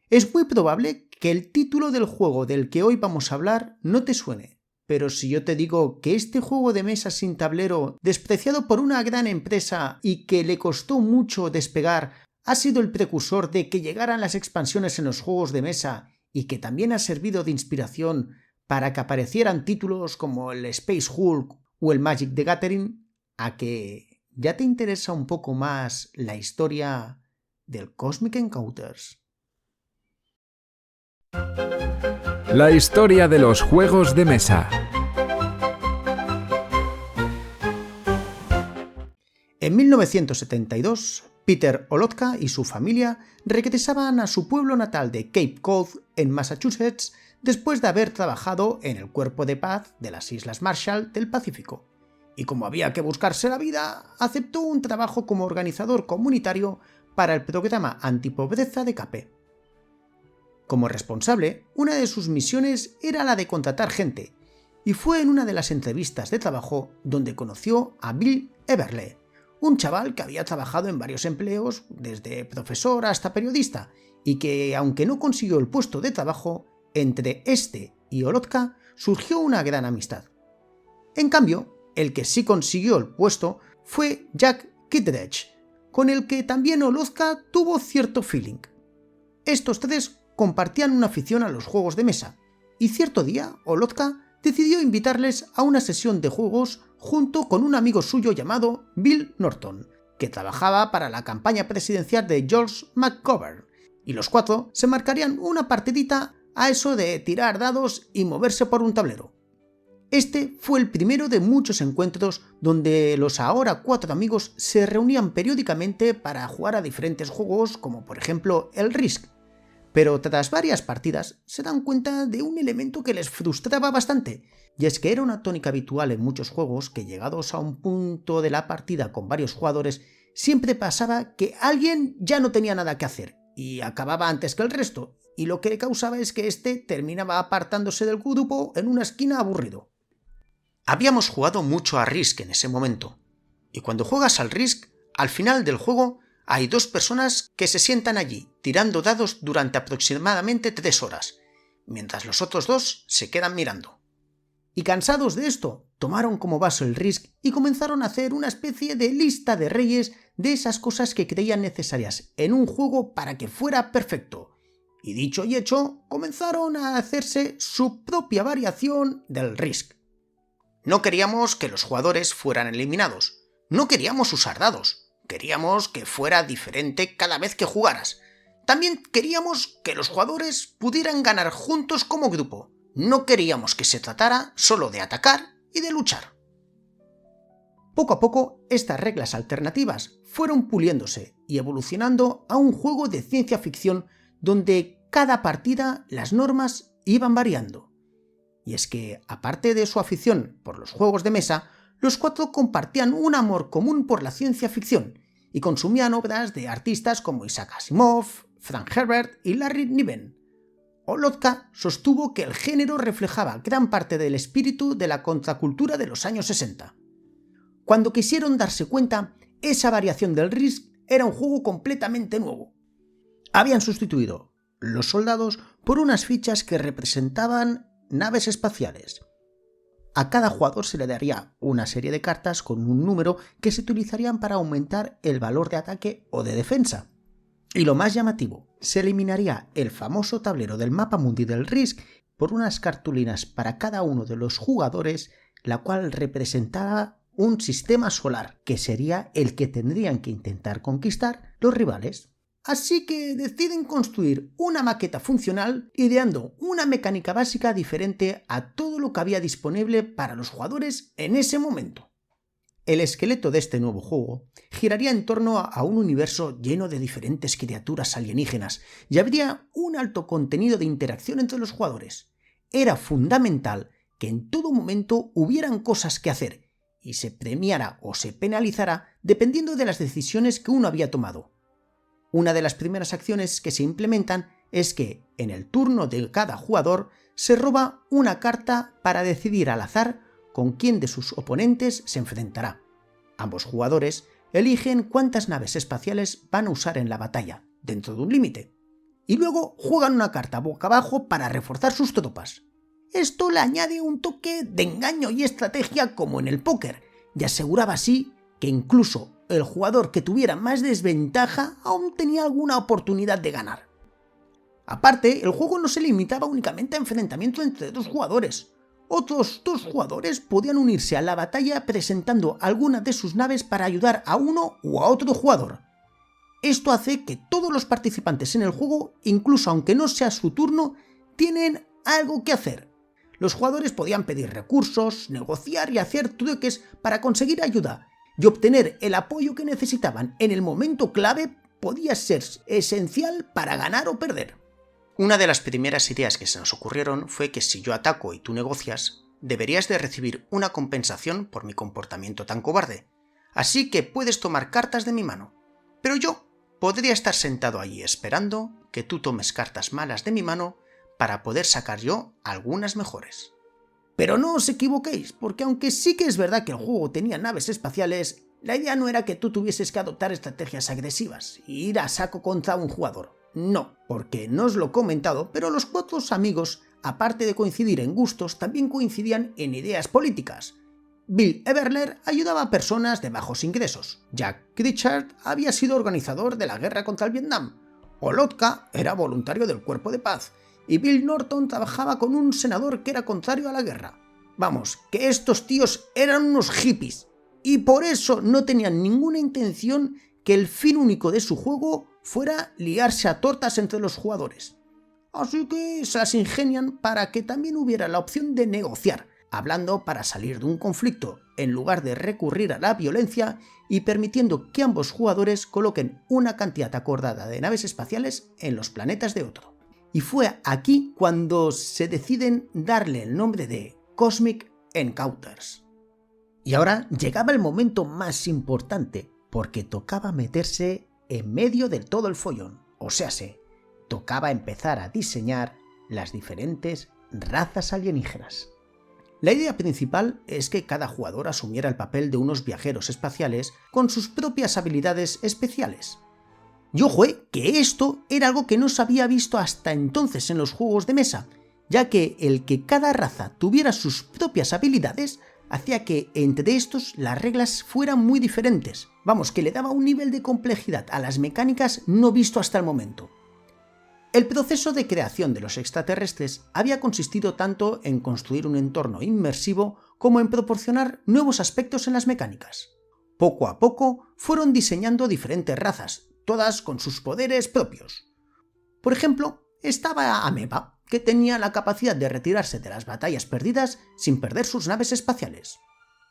Es muy probable que el título del juego del que hoy vamos a hablar no te suene, pero si yo te digo que este juego de mesa sin tablero, despreciado por una gran empresa y que le costó mucho despegar, ha sido el precursor de que llegaran las expansiones en los juegos de mesa y que también ha servido de inspiración para que aparecieran títulos como el Space Hulk o el Magic the Gathering, ¿a que ya te interesa un poco más la historia del Cosmic Encounters? La historia de los juegos de mesa. En 1972, Peter Olotka y su familia regresaban a su pueblo natal de Cape Cod, en Massachusetts, después de haber trabajado en el Cuerpo de Paz de las Islas Marshall del Pacífico. Y como había que buscarse la vida, aceptó un trabajo como organizador comunitario para el programa antipobreza de CAPE. Como responsable, una de sus misiones era la de contratar gente, y fue en una de las entrevistas de trabajo donde conoció a Bill Everly, un chaval que había trabajado en varios empleos, desde profesor hasta periodista, y que, aunque no consiguió el puesto de trabajo, entre este y Olotka surgió una gran amistad. En cambio, el que sí consiguió el puesto fue Jack Kittredge, con el que también Olotka tuvo cierto feeling. Estos tres compartían una afición a los juegos de mesa, y cierto día Olotka decidió invitarles a una sesión de juegos junto con un amigo suyo llamado Bill Norton, que trabajaba para la campaña presidencial de George McGovern, y los cuatro se marcarían una partidita a eso de tirar dados y moverse por un tablero. Este fue el primero de muchos encuentros donde los ahora cuatro amigos se reunían periódicamente para jugar a diferentes juegos, como por ejemplo el Risk. Pero tras varias partidas se dan cuenta de un elemento que les frustraba bastante, y es que era una tónica habitual en muchos juegos que, llegados a un punto de la partida con varios jugadores, siempre pasaba que alguien ya no tenía nada que hacer y acababa antes que el resto, y lo que le causaba es que este terminaba apartándose del grupo en una esquina aburrido. Habíamos jugado mucho a Risk en ese momento, y cuando juegas al Risk, al final del juego hay dos personas que se sientan allí tirando dados durante aproximadamente 3 horas, mientras los otros dos se quedan mirando. Y cansados de esto, tomaron como base el Risk y comenzaron a hacer una especie de lista de reyes de esas cosas que creían necesarias en un juego para que fuera perfecto. Y dicho y hecho, comenzaron a hacerse su propia variación del Risk. No queríamos que los jugadores fueran eliminados, no queríamos usar dados. Queríamos que fuera diferente cada vez que jugaras. También queríamos que los jugadores pudieran ganar juntos como grupo. No queríamos que se tratara solo de atacar y de luchar. Poco a poco, estas reglas alternativas fueron puliéndose y evolucionando a un juego de ciencia ficción donde cada partida las normas iban variando. Y es que, aparte de su afición por los juegos de mesa, los cuatro compartían un amor común por la ciencia ficción y consumían obras de artistas como Isaac Asimov, Frank Herbert y Larry Niven. Olotka sostuvo que el género reflejaba gran parte del espíritu de la contracultura de los años 60. Cuando quisieron darse cuenta, esa variación del Risk era un juego completamente nuevo. Habían sustituido los soldados por unas fichas que representaban naves espaciales. A cada jugador se le daría una serie de cartas con un número que se utilizarían para aumentar el valor de ataque o de defensa. Y lo más llamativo, se eliminaría el famoso tablero del mapa mundi del Risk por unas cartulinas para cada uno de los jugadores, la cual representaba un sistema solar, que sería el que tendrían que intentar conquistar los rivales. Así que deciden construir una maqueta funcional ideando una mecánica básica diferente a todo lo que había disponible para los jugadores en ese momento. El esqueleto de este nuevo juego giraría en torno a un universo lleno de diferentes criaturas alienígenas y habría un alto contenido de interacción entre los jugadores. Era fundamental que en todo momento hubieran cosas que hacer y se premiara o se penalizara dependiendo de las decisiones que uno había tomado. Una de las primeras acciones que se implementan es que, en el turno de cada jugador, se roba una carta para decidir al azar con quién de sus oponentes se enfrentará. Ambos jugadores eligen cuántas naves espaciales van a usar en la batalla, dentro de un límite. y luego juegan una carta boca abajo para reforzar sus tropas. Esto le añade un toque de engaño y estrategia como en el póker, y aseguraba así que incluso el jugador que tuviera más desventaja aún tenía alguna oportunidad de ganar. Aparte, el juego no se limitaba únicamente a enfrentamientos entre dos jugadores. Otros dos jugadores podían unirse a la batalla presentando alguna de sus naves para ayudar a uno o a otro jugador. Esto hace que todos los participantes en el juego, incluso aunque no sea su turno, tienen algo que hacer. Los jugadores podían pedir recursos, negociar y hacer trueques para conseguir ayuda, y obtener el apoyo que necesitaban en el momento clave podía ser esencial para ganar o perder. Una de las primeras ideas que se nos ocurrieron fue que si yo ataco y tú negocias, deberías de recibir una compensación por mi comportamiento tan cobarde, así que puedes tomar cartas de mi mano, pero yo podría estar sentado allí esperando que tú tomes cartas malas de mi mano para poder sacar yo algunas mejores. Pero no os equivoquéis, porque aunque sí que es verdad que el juego tenía naves espaciales, la idea no era que tú tuvieses que adoptar estrategias agresivas y ir a saco contra un jugador. No, porque no os lo he comentado, pero los cuatro amigos, aparte de coincidir en gustos, también coincidían en ideas políticas. Bill Everler ayudaba a personas de bajos ingresos, Jack Pritchard había sido organizador de la guerra contra el Vietnam, Olotka era voluntario del Cuerpo de Paz, y Bill Norton trabajaba con un senador que era contrario a la guerra. Vamos, que estos tíos eran unos hippies, y por eso no tenían ninguna intención que el fin único de su juego fuera liarse a tortas entre los jugadores. Así que se las ingenian para que también hubiera la opción de negociar, hablando para salir de un conflicto, en lugar de recurrir a la violencia y permitiendo que ambos jugadores coloquen una cantidad acordada de naves espaciales en los planetas de otro. Y fue aquí cuando se deciden darle el nombre de Cosmic Encounters. Y ahora llegaba el momento más importante, porque tocaba meterse en medio de todo el follón, o sea, tocaba empezar a diseñar las diferentes razas alienígenas. La idea principal es que cada jugador asumiera el papel de unos viajeros espaciales con sus propias habilidades especiales. Y ojo, que esto era algo que no se había visto hasta entonces en los juegos de mesa, ya que el que cada raza tuviera sus propias habilidades hacía que entre estos las reglas fueran muy diferentes. Vamos, que le daba un nivel de complejidad a las mecánicas no visto hasta el momento. El proceso de creación de los extraterrestres había consistido tanto en construir un entorno inmersivo como en proporcionar nuevos aspectos en las mecánicas. Poco a poco fueron diseñando diferentes razas, todas con sus poderes propios. Por ejemplo, estaba Ameba, que tenía la capacidad de retirarse de las batallas perdidas sin perder sus naves espaciales.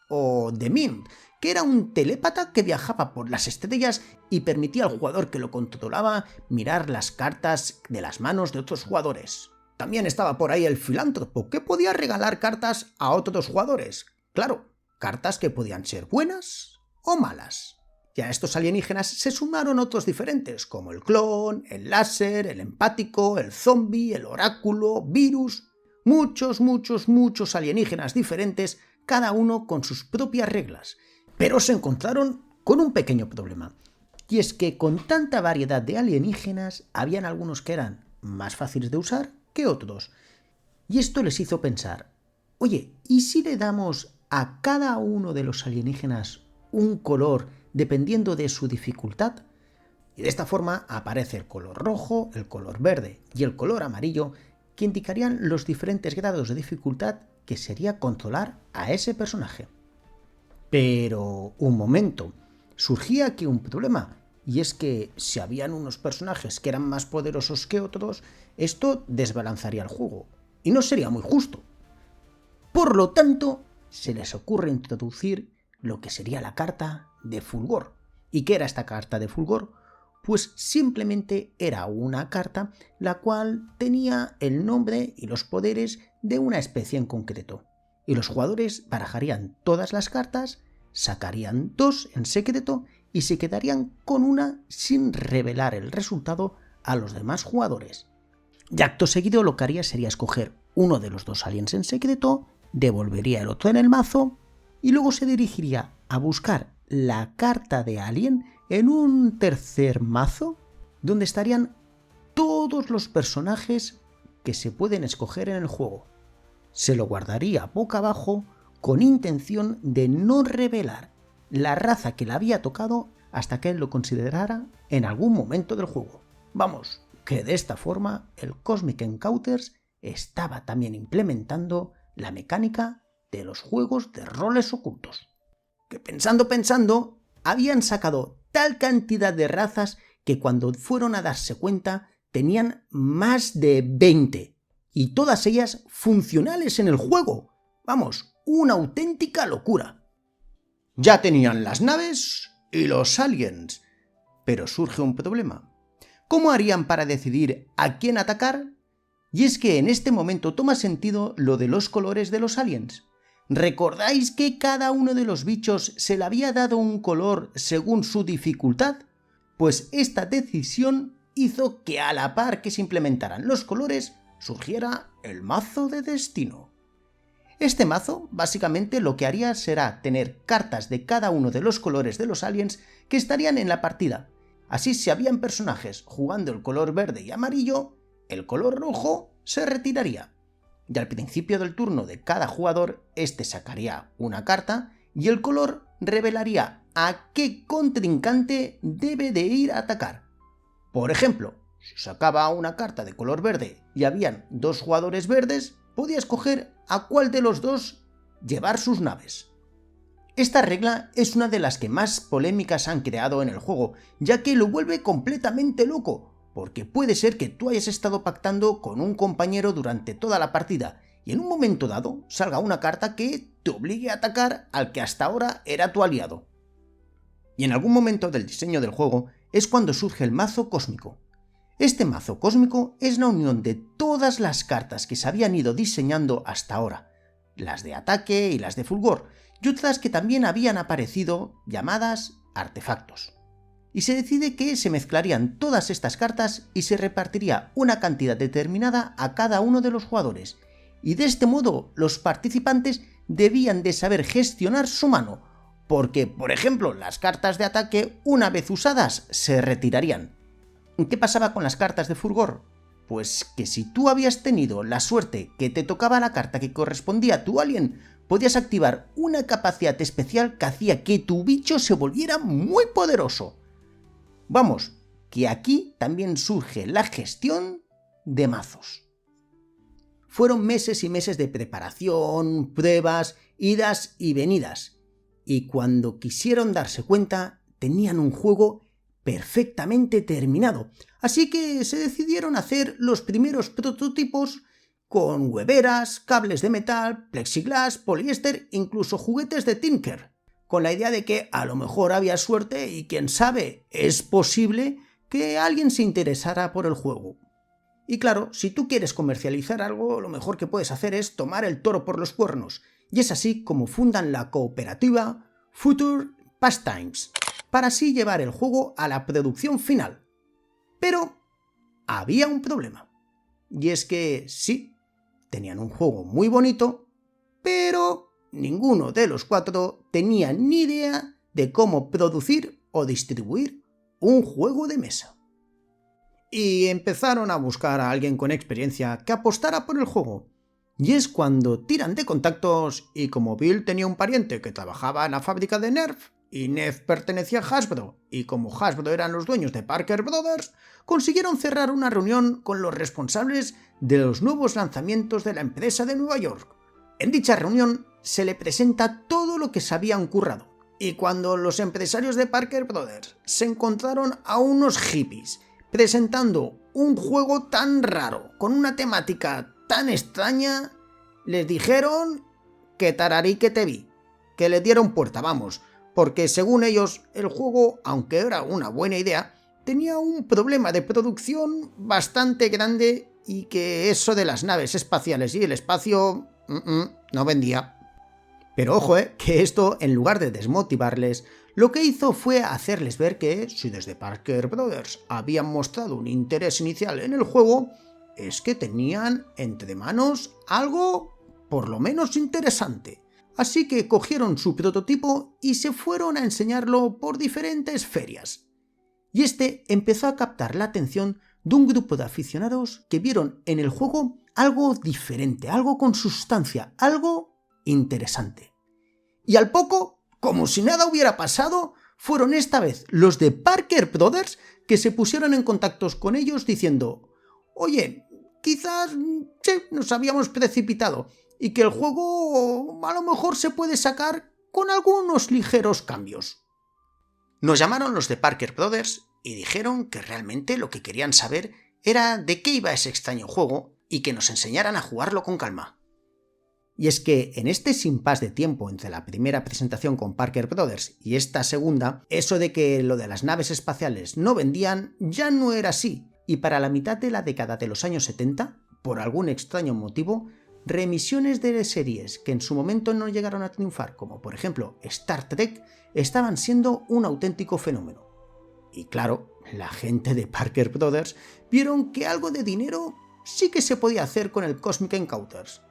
O The Mint, que era un telépata que viajaba por las estrellas y permitía al jugador que lo controlaba mirar las cartas de las manos de otros jugadores. También estaba por ahí el filántropo, que podía regalar cartas a otros jugadores. Claro, cartas que podían ser buenas o malas. Y a estos alienígenas se sumaron otros diferentes, como el clon, el láser, el empático, el zombie, el oráculo, virus. Muchos alienígenas diferentes, cada uno con sus propias reglas. Pero se encontraron con un pequeño problema. Y es que con tanta variedad de alienígenas, habían algunos que eran más fáciles de usar que otros. Y esto les hizo pensar, oye, ¿y si le damos a cada uno de los alienígenas un color dependiendo de su dificultad? Y de esta forma aparece el color rojo, el color verde y el color amarillo, que indicarían los diferentes grados de dificultad que sería controlar a ese personaje. Pero un momento, surgía aquí un problema, y es que si habían unos personajes que eran más poderosos que otros, esto desbalanzaría el juego, y no sería muy justo. Por lo tanto, se les ocurre introducir lo que sería la carta de Fulgor. ¿Y qué era esta carta de Fulgor? Pues simplemente era una carta la cual tenía el nombre y los poderes de una especie en concreto. Y los jugadores barajarían todas las cartas, sacarían 2 en secreto y se quedarían con una sin revelar el resultado a los demás jugadores. Y acto seguido lo que haría sería escoger uno de los 2 aliens en secreto, devolvería el otro en el mazo y luego se dirigiría a buscar la carta de alien en un tercer mazo donde estarían todos los personajes que se pueden escoger en el juego. Se lo guardaría boca abajo con intención de no revelar la raza que le había tocado hasta que él lo considerara en algún momento del juego. Vamos, que de esta forma el Cosmic Encounters estaba también implementando la mecánica de los juegos de roles ocultos. Que pensando, habían sacado tal cantidad de razas que cuando fueron a darse cuenta tenían más de 20, y todas ellas funcionales en el juego. Vamos, una auténtica locura. Ya tenían las naves y los aliens, pero surge un problema. ¿Cómo harían para decidir a quién atacar? Y es que en este momento toma sentido lo de los colores de los aliens. ¿Recordáis que cada uno de los bichos se le había dado un color según su dificultad? Pues esta decisión hizo que a la par que se implementaran los colores, surgiera el mazo de destino. Este mazo básicamente lo que haría será tener cartas de cada uno de los colores de los aliens que estarían en la partida. Así, si habían personajes jugando el color verde y amarillo, el color rojo se retiraría. Y al principio del turno de cada jugador, este sacaría una carta y el color revelaría a qué contrincante debe de ir a atacar. Por ejemplo, si sacaba una carta de color verde y habían 2 jugadores verdes, podía escoger a cuál de los 2 llevar sus naves. Esta regla es una de las que más polémicas han creado en el juego, ya que lo vuelve completamente loco, porque puede ser que tú hayas estado pactando con un compañero durante toda la partida y en un momento dado salga una carta que te obligue a atacar al que hasta ahora era tu aliado. Y en algún momento del diseño del juego es cuando surge el mazo cósmico. Este mazo cósmico es la unión de todas las cartas que se habían ido diseñando hasta ahora, las de ataque y las de fulgor, y otras que también habían aparecido llamadas artefactos. Y se decide que se mezclarían todas estas cartas y se repartiría una cantidad determinada a cada uno de los jugadores, y de este modo los participantes debían de saber gestionar su mano, porque, por ejemplo, las cartas de ataque, una vez usadas, se retirarían. ¿Qué pasaba con las cartas de fulgor? Pues que si tú habías tenido la suerte que te tocaba la carta que correspondía a tu alien, podías activar una capacidad especial que hacía que tu bicho se volviera muy poderoso. Vamos, que aquí también surge la gestión de mazos. Fueron meses y meses de preparación, pruebas, idas y venidas, y cuando quisieron darse cuenta, tenían un juego perfectamente terminado, así que se decidieron hacer los primeros prototipos con hueveras, cables de metal, plexiglas, poliéster, incluso juguetes de Tinker, con la idea de que a lo mejor había suerte y quién sabe, es posible que alguien se interesara por el juego. Y claro, si tú quieres comercializar algo, lo mejor que puedes hacer es tomar el toro por los cuernos, y es así como fundan la cooperativa Future Pastimes, para así llevar el juego a la producción final. Pero había un problema, y es que sí, tenían un juego muy bonito, pero ninguno de los 4 tenía ni idea de cómo producir o distribuir un juego de mesa. Y empezaron a buscar a alguien con experiencia que apostara por el juego. Y es cuando tiran de contactos, y como Bill tenía un pariente que trabajaba en la fábrica de Nerf, y Nerf pertenecía a Hasbro, y como Hasbro eran los dueños de Parker Brothers, consiguieron cerrar una reunión con los responsables de los nuevos lanzamientos de la empresa de Nueva York. En dicha reunión se le presenta todo lo que se habían currado, y cuando los empresarios de Parker Brothers se encontraron a unos hippies presentando un juego tan raro, con una temática tan extraña, les dijeron que tararí que te vi, que le dieron puerta, vamos, porque según ellos el juego, aunque era una buena idea, tenía un problema de producción bastante grande y que eso de las naves espaciales y el espacio no vendía. Pero ojo, que esto, en lugar de desmotivarles, lo que hizo fue hacerles ver que, si desde Parker Brothers habían mostrado un interés inicial en el juego, es que tenían entre manos algo por lo menos interesante. Así que cogieron su prototipo y se fueron a enseñarlo por diferentes ferias. Y este empezó a captar la atención de un grupo de aficionados que vieron en el juego algo diferente, algo con sustancia, algo interesante. Y al poco, como si nada hubiera pasado, fueron esta vez los de Parker Brothers que se pusieron en contacto con ellos diciendo: oye, quizás sí, nos habíamos precipitado y que el juego a lo mejor se puede sacar con algunos ligeros cambios. Nos llamaron los de Parker Brothers y dijeron que realmente lo que querían saber era de qué iba ese extraño juego y que nos enseñaran a jugarlo con calma. Y es que en este impasse de tiempo entre la primera presentación con Parker Brothers y esta segunda, eso de que lo de las naves espaciales no vendían ya no era así, y para la mitad de la década de los años 70, por algún extraño motivo, reemisiones de series que en su momento no llegaron a triunfar, como por ejemplo Star Trek, estaban siendo un auténtico fenómeno. Y claro, la gente de Parker Brothers vieron que algo de dinero sí que se podía hacer con el Cosmic Encounters.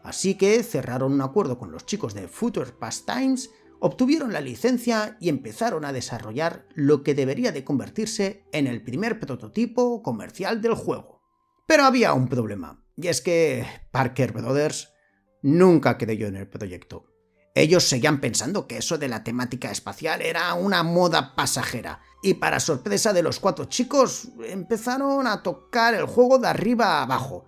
Así que cerraron un acuerdo con los chicos de Future Past Times, obtuvieron la licencia y empezaron a desarrollar lo que debería de convertirse en el primer prototipo comercial del juego. Pero había un problema, y es que Parker Brothers nunca creyó en el proyecto. Ellos seguían pensando que eso de la temática espacial era una moda pasajera, y para sorpresa de los 4 chicos empezaron a tocar el juego de arriba a abajo.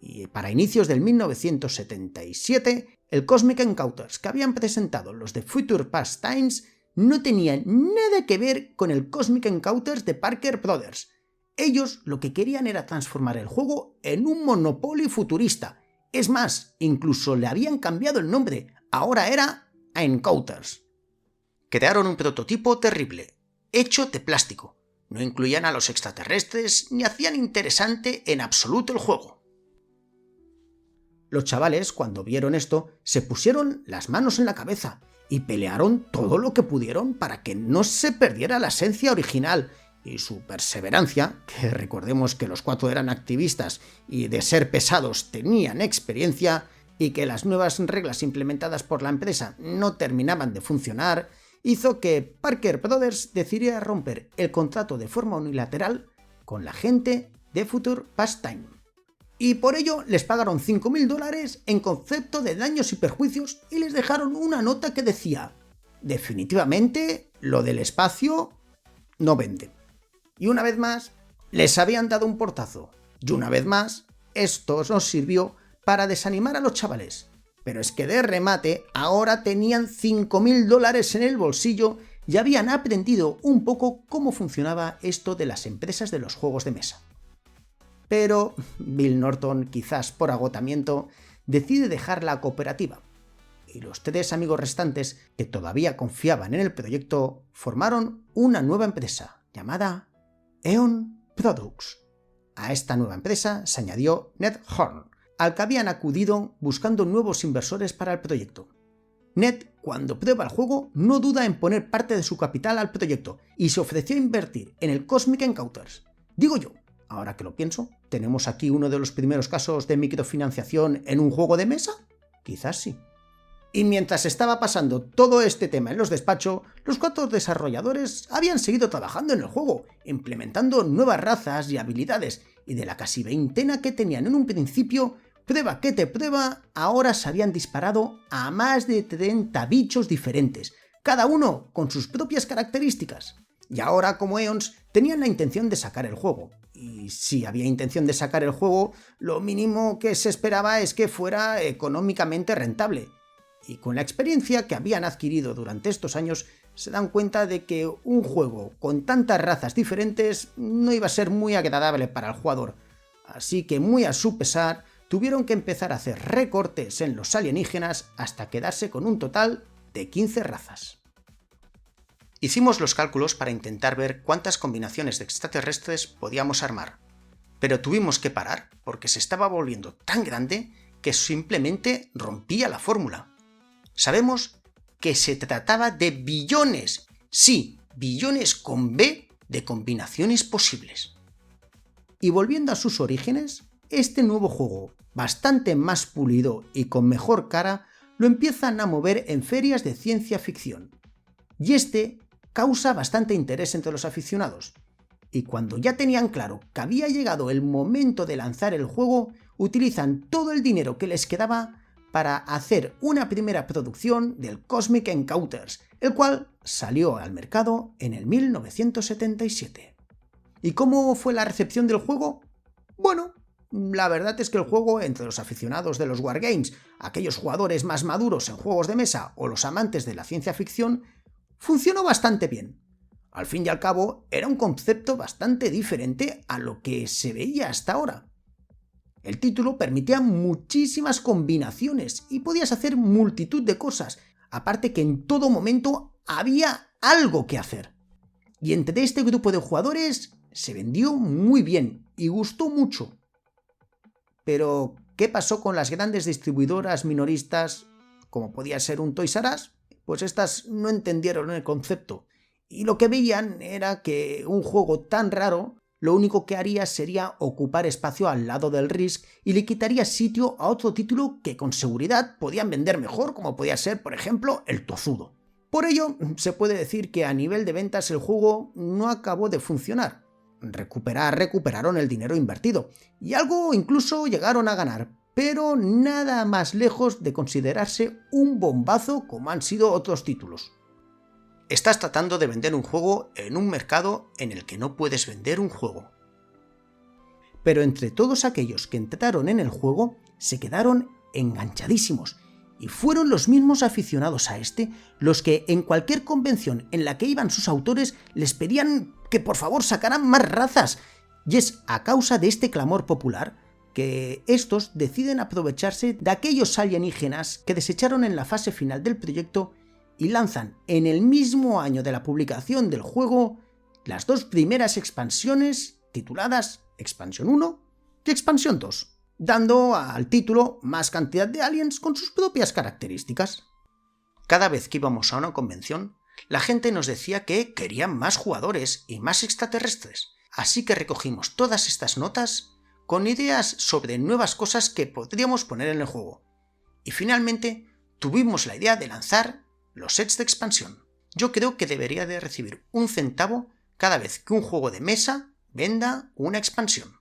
Y para inicios del 1977, el Cosmic Encounters que habían presentado los de Future Past Times no tenía nada que ver con el Cosmic Encounters de Parker Brothers. Ellos lo que querían era transformar el juego en un Monopoly futurista. Es más, incluso le habían cambiado el nombre, ahora era Encounters. Crearon un prototipo terrible, hecho de plástico. No incluían a los extraterrestres ni hacían interesante en absoluto el juego. Los chavales, cuando vieron esto, se pusieron las manos en la cabeza y pelearon todo lo que pudieron para que no se perdiera la esencia original, y su perseverancia, que recordemos que los 4 eran activistas y de ser pesados tenían experiencia, y que las nuevas reglas implementadas por la empresa no terminaban de funcionar, hizo que Parker Brothers decidiera romper el contrato de forma unilateral con la gente de Future Past Time. Y por ello les pagaron $5.000 en concepto de daños y perjuicios y les dejaron una nota que decía: definitivamente lo del espacio no vende. Y una vez más les habían dado un portazo, y una vez más esto nos sirvió para desanimar a los chavales. Pero es que de remate ahora tenían $5.000 en el bolsillo y habían aprendido un poco cómo funcionaba esto de las empresas de los juegos de mesa. Pero Bill Norton, quizás por agotamiento, decide dejar la cooperativa, y los 3 amigos restantes, que todavía confiaban en el proyecto, formaron una nueva empresa llamada Eon Products. A esta nueva empresa se añadió Ned Horn, al que habían acudido buscando nuevos inversores para el proyecto. Ned, cuando prueba el juego, no duda en poner parte de su capital al proyecto y se ofreció a invertir en el Cosmic Encounters. Digo yo, ahora que lo pienso, ¿tenemos aquí uno de los primeros casos de microfinanciación en un juego de mesa? Quizás sí. Y mientras estaba pasando todo este tema en los despachos, los 4 desarrolladores habían seguido trabajando en el juego, implementando nuevas razas y habilidades, y de la casi 20 que tenían en un principio, prueba que te prueba, ahora se habían disparado a más de 30 bichos diferentes, cada uno con sus propias características. Y ahora, como Eons, tenían la intención de sacar el juego. Y si había intención de sacar el juego, lo mínimo que se esperaba es que fuera económicamente rentable. Y con la experiencia que habían adquirido durante estos años, se dan cuenta de que un juego con tantas razas diferentes no iba a ser muy agradable para el jugador. Así que, muy a su pesar, tuvieron que empezar a hacer recortes en los alienígenas hasta quedarse con un total de 15 razas. Hicimos los cálculos para intentar ver cuántas combinaciones de extraterrestres podíamos armar, pero tuvimos que parar porque se estaba volviendo tan grande que simplemente rompía la fórmula. Sabemos que se trataba de billones, sí, billones con B, de combinaciones posibles. Y volviendo a sus orígenes, este nuevo juego, bastante más pulido y con mejor cara, lo empiezan a mover en ferias de ciencia ficción. Y este causa bastante interés entre los aficionados. y cuando ya tenían claro que había llegado el momento de lanzar el juego, utilizan todo el dinero que les quedaba para hacer una primera producción del Cosmic Encounters, el cual salió al mercado en el 1977. ¿Y cómo fue la recepción del juego? Bueno, la verdad es que el juego, entre los aficionados de los wargames, aquellos jugadores más maduros en juegos de mesa o los amantes de la ciencia ficción, funcionó bastante bien. Al fin y al cabo, era un concepto bastante diferente a lo que se veía hasta ahora. El título permitía muchísimas combinaciones y podías hacer multitud de cosas, aparte que en todo momento había algo que hacer. Y entre este grupo de jugadores se vendió muy bien y gustó mucho. Pero, ¿qué pasó con las grandes distribuidoras minoristas, como podía ser un Toys R Us? Pues estas no entendieron el concepto, y lo que veían era que un juego tan raro lo único que haría sería ocupar espacio al lado del Risk y le quitaría sitio a otro título que con seguridad podían vender mejor, como podía ser, por ejemplo, el Tozudo. Por ello, se puede decir que a nivel de ventas el juego no acabó de funcionar. Recuperaron el dinero invertido, y algo incluso llegaron a ganar, pero nada más lejos de considerarse un bombazo como han sido otros títulos. Estás tratando de vender un juego en un mercado en el que no puedes vender un juego. Pero entre todos aquellos que entraron en el juego, se quedaron enganchadísimos, y fueron los mismos aficionados a este los que en cualquier convención en la que iban sus autores les pedían que por favor sacaran más razas, y es a causa de este clamor popular que estos deciden aprovecharse de aquellos alienígenas que desecharon en la fase final del proyecto y lanzan en el mismo año de la publicación del juego las dos primeras expansiones tituladas Expansión 1 y Expansión 2, dando al título más cantidad de aliens con sus propias características. Cada vez que íbamos a una convención, la gente nos decía que querían más jugadores y más extraterrestres, así que recogimos todas estas notas con ideas sobre nuevas cosas que podríamos poner en el juego. Y finalmente tuvimos la idea de lanzar los sets de expansión. Yo creo que debería de recibir 1 centavo cada vez que un juego de mesa venda una expansión.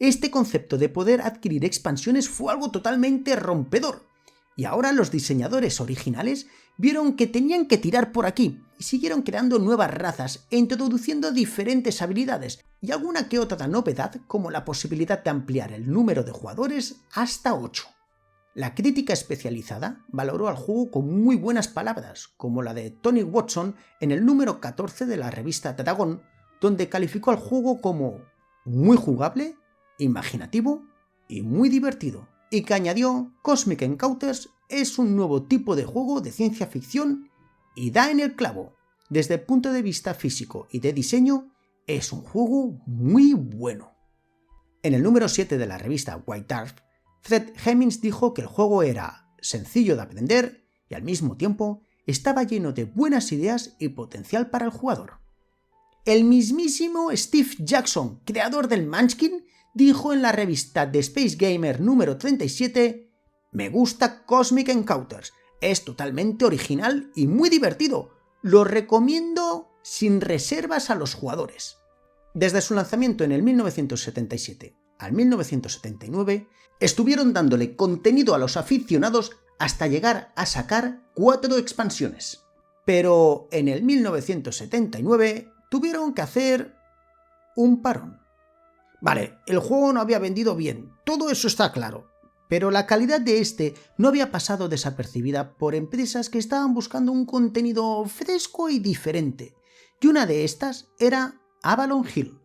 Este concepto de poder adquirir expansiones fue algo totalmente rompedor, y ahora los diseñadores originales vieron que tenían que tirar por aquí y siguieron creando nuevas razas e introduciendo diferentes habilidades y alguna que otra novedad, como la posibilidad de ampliar el número de jugadores hasta 8. La crítica especializada valoró al juego con muy buenas palabras, como la de Tony Watson en el número 14 de la revista Dragón, donde calificó al juego como muy jugable, imaginativo y muy divertido, y que añadió: Cosmic Encounters es un nuevo tipo de juego de ciencia ficción y da en el clavo. Desde el punto de vista físico y de diseño, es un juego muy bueno. En el número 7 de la revista White Dwarf, Fred Hemmings dijo que el juego era sencillo de aprender y al mismo tiempo estaba lleno de buenas ideas y potencial para el jugador. El mismísimo Steve Jackson, creador del Munchkin, dijo en la revista The Space Gamer número 37: «Me gusta Cosmic Encounters, es totalmente original y muy divertido, lo recomiendo sin reservas a los jugadores». Desde su lanzamiento en el 1977 al 1979, estuvieron dándole contenido a los aficionados hasta llegar a sacar 4 expansiones. Pero en el 1979 tuvieron que hacer un parón. Vale, el juego no había vendido bien, todo eso está claro, pero la calidad de este no había pasado desapercibida por empresas que estaban buscando un contenido fresco y diferente, y una de estas era Avalon Hill.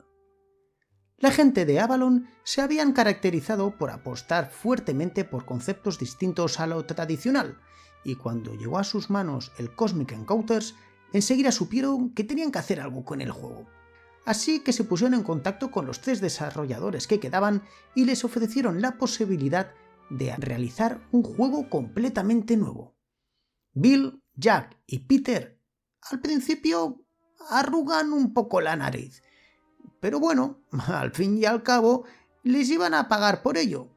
La gente de Avalon se habían caracterizado por apostar fuertemente por conceptos distintos a lo tradicional, y cuando llegó a sus manos el Cosmic Encounters, enseguida supieron que tenían que hacer algo con el juego. Así que se pusieron en contacto con los 3 desarrolladores que quedaban y les ofrecieron la posibilidad de realizar un juego completamente nuevo. Bill, Jack y Peter al principio arrugan un poco la nariz, pero bueno, al fin y al cabo les iban a pagar por ello,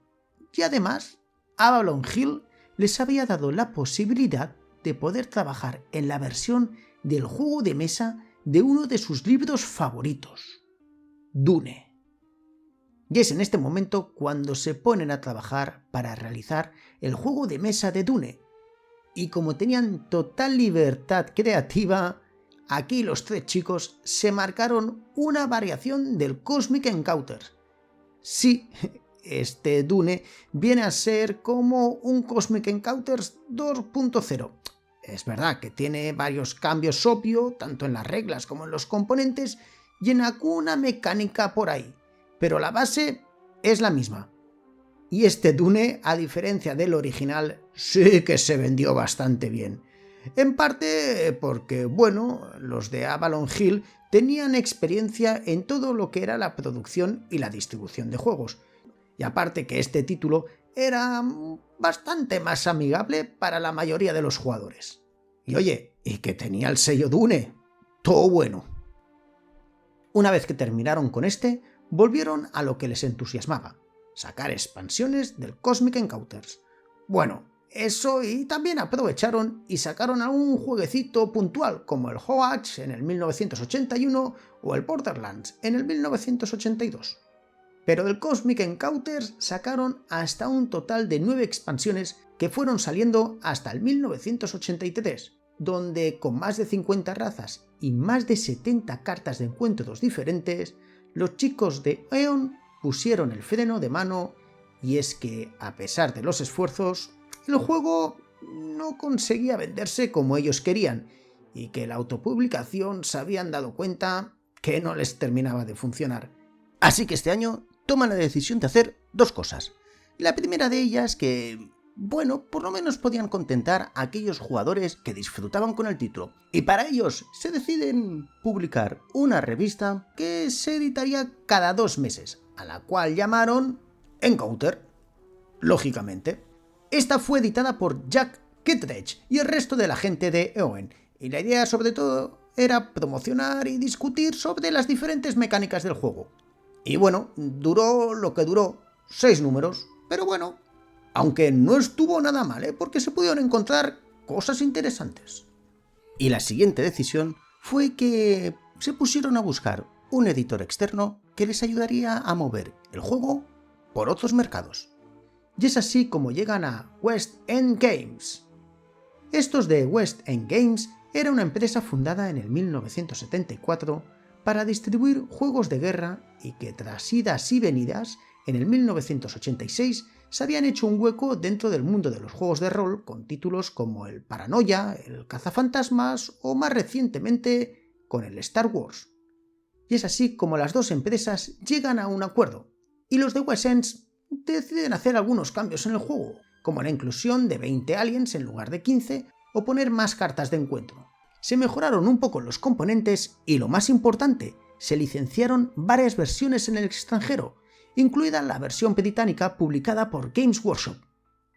y además Avalon Hill les había dado la posibilidad de poder trabajar en la versión del juego de mesa de uno de sus libros favoritos, Dune. Y es en este momento cuando se ponen a trabajar para realizar el juego de mesa de Dune. Y como tenían total libertad creativa, aquí los tres chicos se marcaron una variación del Cosmic Encounters. Sí, este Dune viene a ser como un Cosmic Encounters 2.0. Es verdad que tiene varios cambios obvios, tanto en las reglas como en los componentes, y en alguna mecánica por ahí, pero la base es la misma. Y este Dune, a diferencia del original, sí que se vendió bastante bien. En parte porque, bueno, los de Avalon Hill tenían experiencia en todo lo que era la producción y la distribución de juegos. Y aparte que este título era bastante más amigable para la mayoría de los jugadores. Y oye, y que tenía el sello Dune. Todo bueno. Una vez que terminaron con este, volvieron a lo que les entusiasmaba: sacar expansiones del Cosmic Encounters. Bueno, eso, y también aprovecharon y sacaron algún jueguecito puntual como el Hoach en el 1981 o el Borderlands en el 1982. Pero del Cosmic Encounters sacaron hasta un total de 9 expansiones que fueron saliendo hasta el 1983, donde con más de 50 razas y más de 70 cartas de encuentros diferentes, los chicos de Eon pusieron el freno de mano, y es que, a pesar de los esfuerzos, el juego no conseguía venderse como ellos querían, y que la autopublicación se habían dado cuenta que no les terminaba de funcionar. Así que este año toman la decisión de hacer dos cosas. La primera de ellas que, bueno, por lo menos podían contentar a aquellos jugadores que disfrutaban con el título, y para ellos se deciden publicar una revista que se editaría cada 2 meses, a la cual llamaron Encounter. Lógicamente, esta fue editada por Jack Kittredge y el resto de la gente de Eon, y la idea sobre todo era promocionar y discutir sobre las diferentes mecánicas del juego. Y bueno, duró lo que duró, 6 números, pero bueno, aunque no estuvo nada mal, porque se pudieron encontrar cosas interesantes. Y la siguiente decisión fue que se pusieron a buscar un editor externo que les ayudaría a mover el juego por otros mercados. Y es así como llegan a West End Games. Estos de West End Games era una empresa fundada en el 1974 para distribuir juegos de guerra, y que tras idas y venidas, en el 1986 se habían hecho un hueco dentro del mundo de los juegos de rol con títulos como el Paranoia, el Cazafantasmas o más recientemente con el Star Wars. Y es así como las dos empresas llegan a un acuerdo, y los de West Ends deciden hacer algunos cambios en el juego, como la inclusión de 20 aliens en lugar de 15 o poner más cartas de encuentro. Se mejoraron un poco los componentes y, lo más importante, se licenciaron varias versiones en el extranjero, incluida la versión británica publicada por Games Workshop.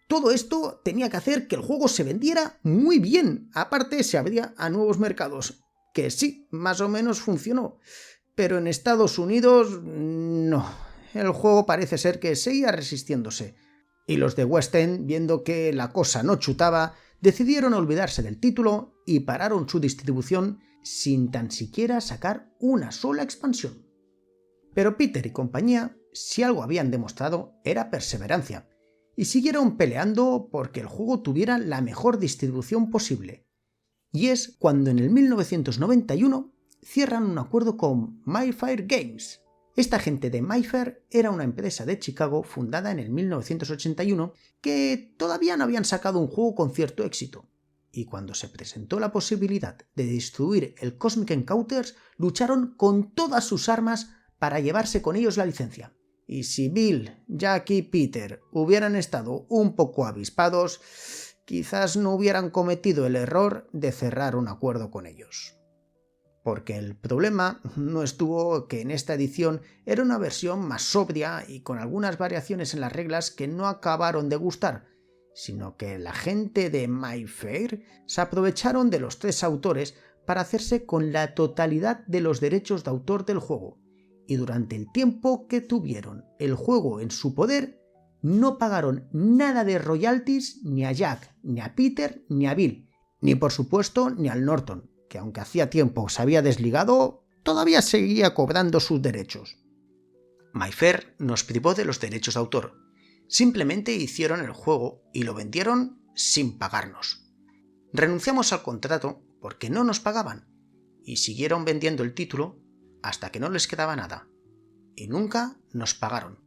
Todo esto tenía que hacer que el juego se vendiera muy bien, aparte se abría a nuevos mercados, que sí, más o menos funcionó, pero en Estados Unidos no. El juego parece ser que seguía resistiéndose, y los de West End, viendo que la cosa no chutaba, decidieron olvidarse del título y pararon su distribución sin tan siquiera sacar una sola expansión. Pero Peter y compañía, si algo habían demostrado, era perseverancia, y siguieron peleando porque el juego tuviera la mejor distribución posible. Y es cuando en el 1991 cierran un acuerdo con Mayfair Games. Esta gente de Mayfair era una empresa de Chicago fundada en el 1981 que todavía no habían sacado un juego con cierto éxito, y cuando se presentó la posibilidad de distribuir el Cosmic Encounters, lucharon con todas sus armas para llevarse con ellos la licencia. Y si Bill, Jack y Peter hubieran estado un poco avispados, quizás no hubieran cometido el error de cerrar un acuerdo con ellos. Porque el problema no estuvo que en esta edición era una versión más sobria y con algunas variaciones en las reglas que no acabaron de gustar, sino que la gente de Mayfair se aprovecharon de los 3 autores para hacerse con la totalidad de los derechos de autor del juego, y durante el tiempo que tuvieron el juego en su poder no pagaron nada de royalties ni a Jack, ni a Peter, ni a Bill, ni por supuesto ni al Norton, que aunque hacía tiempo se había desligado, todavía seguía cobrando sus derechos. My Fair nos privó de los derechos de autor. Simplemente hicieron el juego y lo vendieron sin pagarnos. Renunciamos al contrato porque no nos pagaban y siguieron vendiendo el título hasta que no les quedaba nada. Y nunca nos pagaron.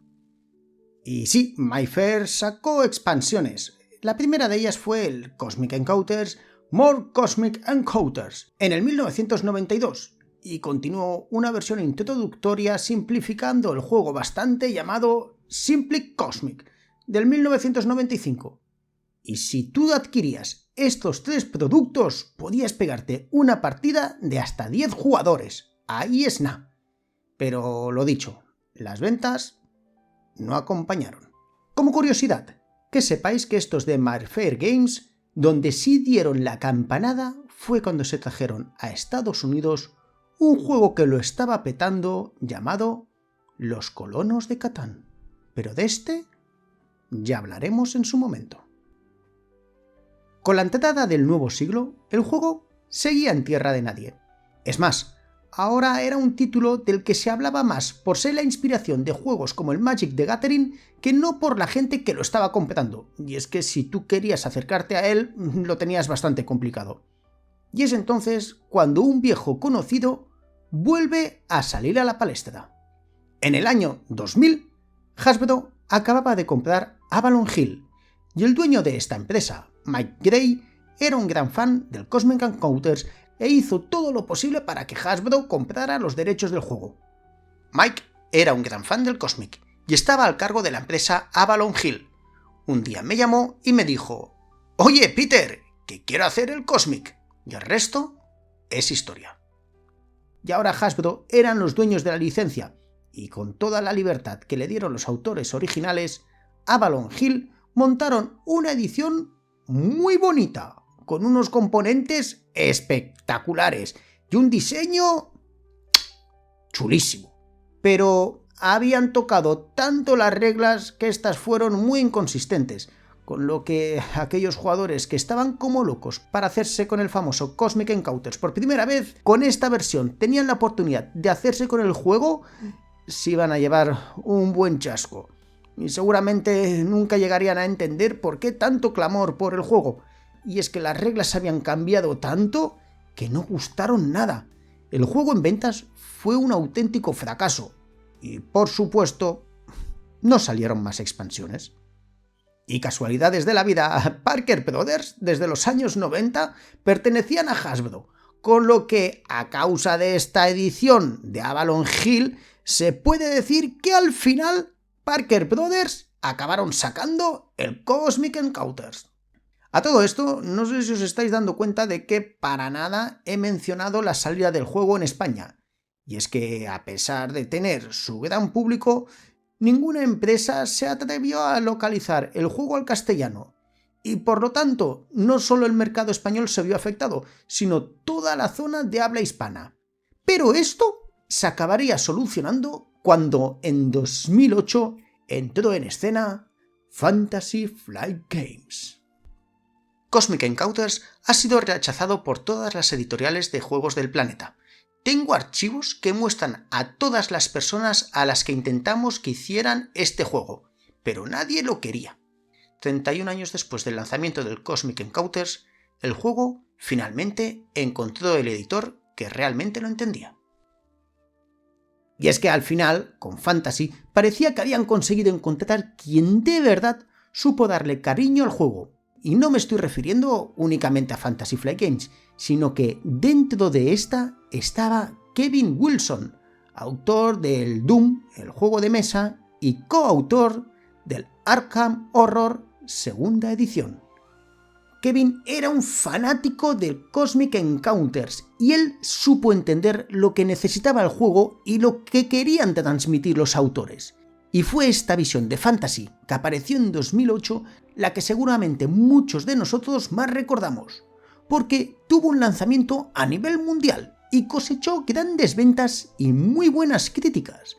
Y sí, My Fair sacó expansiones. La primera de ellas fue el Cosmic Encounters, More Cosmic Encounters, en el 1992, y continuó una versión introductoria simplificando el juego bastante llamado Simply Cosmic, del 1995. Y si tú adquirías estos 3 productos, podías pegarte una partida de hasta 10 jugadores. Ahí es nada. Pero lo dicho, las ventas no acompañaron. Como curiosidad, que sepáis que estos de My Fair Games, donde sí dieron la campanada, fue cuando se trajeron a Estados Unidos un juego que lo estaba petando llamado Los Colonos de Catán. Pero de este ya hablaremos en su momento. Con la entrada del nuevo siglo, el juego seguía en tierra de nadie. Es más, ahora era un título del que se hablaba más por ser la inspiración de juegos como el Magic the Gathering que no por la gente que lo estaba comprando. Y es que si tú querías acercarte a él, lo tenías bastante complicado. Y es entonces cuando un viejo conocido vuelve a salir a la palestra. En el año 2000, Hasbro acababa de comprar Avalon Hill, y el dueño de esta empresa, Mike Gray, era un gran fan del Cosmic Encounters e hizo todo lo posible para que Hasbro comprara los derechos del juego. Mike era un gran fan del Cosmic y estaba al cargo de la empresa Avalon Hill. Un día me llamó y me dijo: «Oye, Peter, que quiero hacer el Cosmic», y el resto es historia. Y ahora Hasbro eran los dueños de la licencia, y con toda la libertad que le dieron los autores originales, Avalon Hill montaron una edición muy bonita, con unos componentes espectaculares y un diseño chulísimo. Pero habían tocado tanto las reglas que estas fueron muy inconsistentes, con lo que aquellos jugadores que estaban como locos para hacerse con el famoso Cosmic Encounters por primera vez, con esta versión tenían la oportunidad de hacerse con el juego, se iban a llevar un buen chasco. Y seguramente nunca llegarían a entender por qué tanto clamor por el juego. Y es que las reglas habían cambiado tanto que no gustaron nada. El juego en ventas fue un auténtico fracaso. Y por supuesto, no salieron más expansiones. Y casualidades de la vida, Parker Brothers, desde los años 90, pertenecían a Hasbro, con lo que, a causa de esta edición de Avalon Hill, se puede decir que al final Parker Brothers acabaron sacando el Cosmic Encounters. A todo esto, no sé si os estáis dando cuenta de que para nada he mencionado la salida del juego en España. Y es que, a pesar de tener su gran público, ninguna empresa se atrevió a localizar el juego al castellano. Y por lo tanto, no solo el mercado español se vio afectado, sino toda la zona de habla hispana. Pero esto se acabaría solucionando cuando en 2008 entró en escena Fantasy Flight Games. Cosmic Encounters ha sido rechazado por todas las editoriales de juegos del planeta. Tengo archivos que muestran a todas las personas a las que intentamos que hicieran este juego, pero nadie lo quería. 31 años después del lanzamiento del Cosmic Encounters, el juego finalmente encontró el editor que realmente lo entendía. Y es que al final, con Fantasy, parecía que habían conseguido encontrar quien de verdad supo darle cariño al juego. Y no me estoy refiriendo únicamente a Fantasy Flight Games, sino que dentro de esta estaba Kevin Wilson, autor del Doom, el juego de mesa, y coautor del Arkham Horror segunda edición. Kevin era un fanático del Cosmic Encounters y él supo entender lo que necesitaba el juego y lo que querían transmitir los autores. Y fue esta visión de Fantasy, que apareció en 2008, la que seguramente muchos de nosotros más recordamos, porque tuvo un lanzamiento a nivel mundial y cosechó grandes ventas y muy buenas críticas.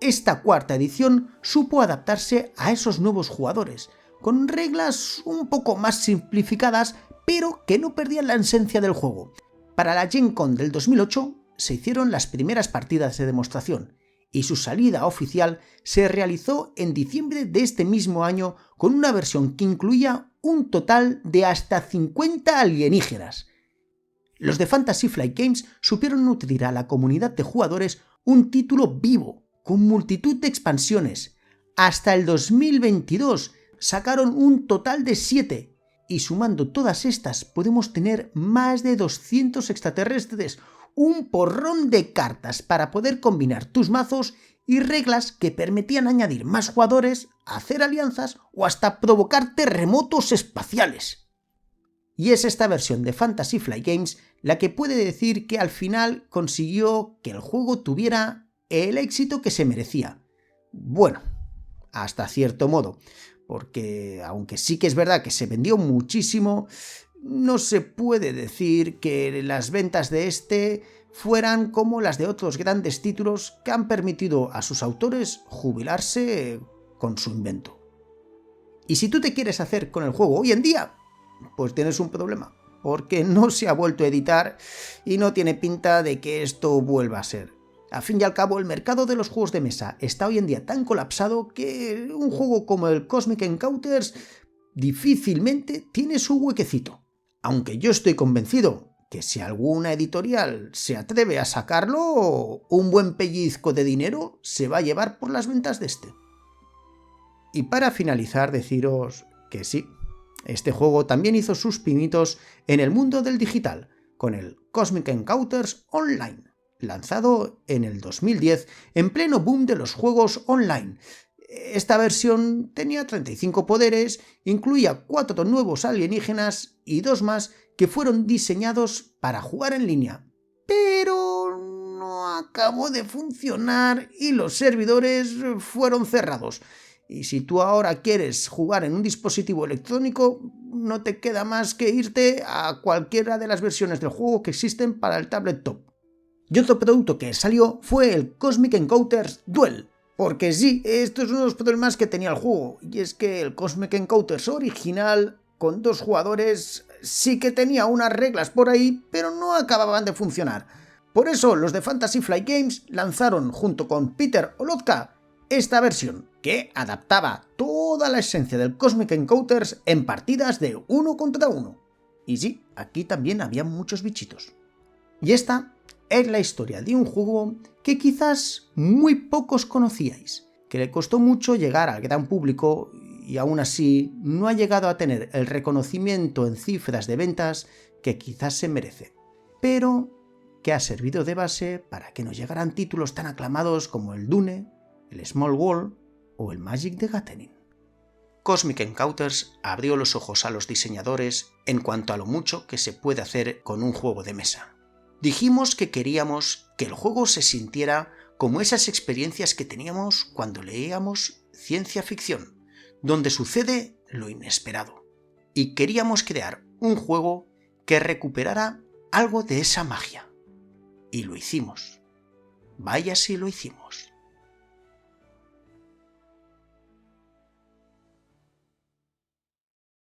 Esta cuarta edición supo adaptarse a esos nuevos jugadores, con reglas un poco más simplificadas, pero que no perdían la esencia del juego. Para la Gen Con del 2008 se hicieron las primeras partidas de demostración y su salida oficial se realizó en diciembre de este mismo año con una versión que incluía un total de hasta 50 alienígenas. Los de Fantasy Flight Games supieron nutrir a la comunidad de jugadores un título vivo, con multitud de expansiones. Hasta el 2022 sacaron un total de 7, y sumando todas estas podemos tener más de 200 extraterrestres, un porrón de cartas para poder combinar tus mazos y reglas que permitían añadir más jugadores, hacer alianzas o hasta provocar terremotos espaciales. Y es esta versión de Fantasy Flight Games la que puede decir que al final consiguió que el juego tuviera el éxito que se merecía. Bueno, hasta cierto modo, porque aunque sí que es verdad que se vendió muchísimo, no se puede decir que las ventas de este fueran como las de otros grandes títulos que han permitido a sus autores jubilarse con su invento. Y si tú te quieres hacer con el juego hoy en día, pues tienes un problema, porque no se ha vuelto a editar y no tiene pinta de que esto vuelva a ser. Al fin y al cabo, el mercado de los juegos de mesa está hoy en día tan colapsado que un juego como el Cosmic Encounters difícilmente tiene su huequecito. Aunque yo estoy convencido que si alguna editorial se atreve a sacarlo, un buen pellizco de dinero se va a llevar por las ventas de este. Y para finalizar, deciros que sí, este juego también hizo sus pinitos en el mundo del digital, con el Cosmic Encounters Online, lanzado en el 2010 en pleno boom de los juegos online. Esta versión tenía 35 poderes, incluía 4 nuevos alienígenas y 2 más que fueron diseñados para jugar en línea, pero no acabó de funcionar y los servidores fueron cerrados. Y si tú ahora quieres jugar en un dispositivo electrónico, no te queda más que irte a cualquiera de las versiones del juego que existen para el tablet top. Y otro producto que salió fue el Cosmic Encounters Duel. Porque sí, esto es uno de los problemas que tenía el juego, y es que el Cosmic Encounters original, con 2 jugadores, sí que tenía unas reglas por ahí, pero no acababan de funcionar. Por eso los de Fantasy Flight Games lanzaron junto con Peter Olotka esta versión, que adaptaba toda la esencia del Cosmic Encounters en partidas de 1 contra 1. Y sí, aquí también había muchos bichitos. Y esta es la historia de un juego que quizás muy pocos conocíais, que le costó mucho llegar al gran público y aún así no ha llegado a tener el reconocimiento en cifras de ventas que quizás se merece, pero que ha servido de base para que nos llegaran títulos tan aclamados como el Dune, el Small World o el Magic the Gathering. Cosmic Encounters abrió los ojos a los diseñadores en cuanto a lo mucho que se puede hacer con un juego de mesa. Dijimos que queríamos que el juego se sintiera como esas experiencias que teníamos cuando leíamos ciencia ficción, donde sucede lo inesperado. Y queríamos crear un juego que recuperara algo de esa magia. Y lo hicimos. Vaya si lo hicimos.